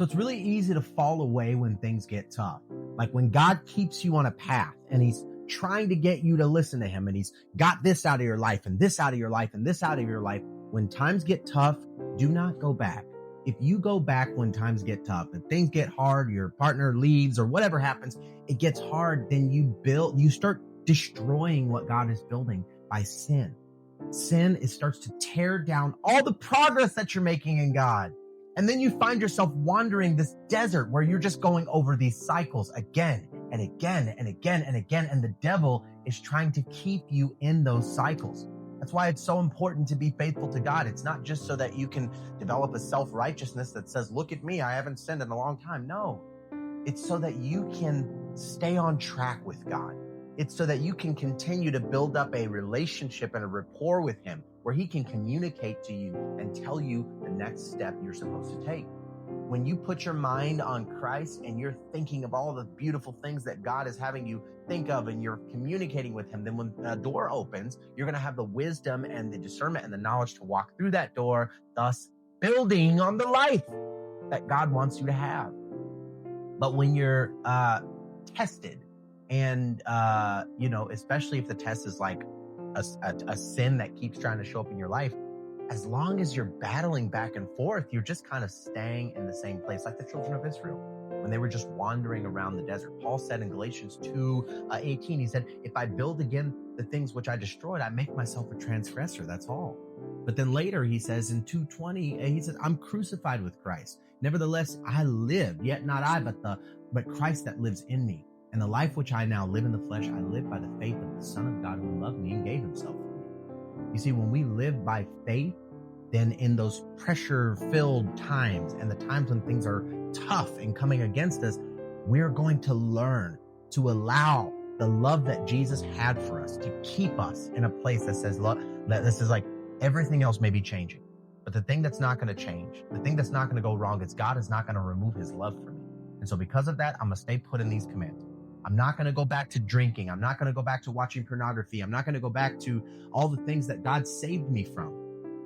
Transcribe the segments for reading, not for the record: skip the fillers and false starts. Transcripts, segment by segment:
So it's really easy to fall away when things get tough. Like when God keeps you on a path and he's trying to get you to listen to him and he's got this out of your life and this out of your life and this out of your life. When times get tough, do not go back. If you go back when times get tough, if things get hard, your partner leaves or whatever happens, it gets hard, then you start destroying what God is building by sin. Sin, it starts to tear down all the progress that you're making in God. And then you find yourself wandering this desert where you're just going over these cycles again and again and again and again. And the devil is trying to keep you in those cycles. That's why it's so important to be faithful to God. It's not just so that you can develop a self-righteousness that says, look at me, I haven't sinned in a long time. No, it's so that you can stay on track with God. It's so that you can continue to build up a relationship and a rapport with him where he can communicate to you and tell you the next step you're supposed to take. When you put your mind on Christ and you're thinking of all the beautiful things that God is having you think of and you're communicating with him, then when a door opens, you're going to have the wisdom and the discernment and the knowledge to walk through that door, thus building on the life that God wants you to have. But when you're tested, and, especially if the test is like a sin that keeps trying to show up in your life, as long as you're battling back and forth, you're just kind of staying in the same place, like the children of Israel, when they were just wandering around the desert. Paul said in Galatians 2:18, he said, if I build again the things which I destroyed, I make myself a transgressor. That's all. But then later he says in 2:20, he says, I'm crucified with Christ. Nevertheless, I live, yet not I, but Christ that lives in me. And the life which I now live in the flesh, I live by the faith of the Son of God who loved me and gave himself for me. You see, when we live by faith, then in those pressure-filled times and the times when things are tough and coming against us, we're going to learn to allow the love that Jesus had for us to keep us in a place that says, look, that this is like everything else may be changing. But the thing that's not going to change, the thing that's not going to go wrong is God is not going to remove his love from me. And so because of that, I'm going to stay put in these commandments. I'm not going to go back to drinking. I'm not going to go back to watching pornography. I'm not going to go back to all the things that God saved me from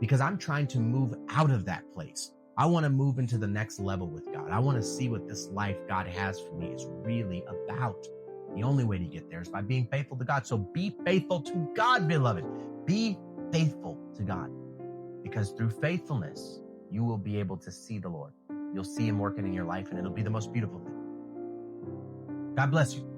because I'm trying to move out of that place. I want to move into the next level with God. I want to see what this life God has for me is really about. The only way to get there is by being faithful to God. So be faithful to God, beloved. Be faithful to God because through faithfulness, you will be able to see the Lord. You'll see him working in your life and it'll be the most beautiful thing. God bless you.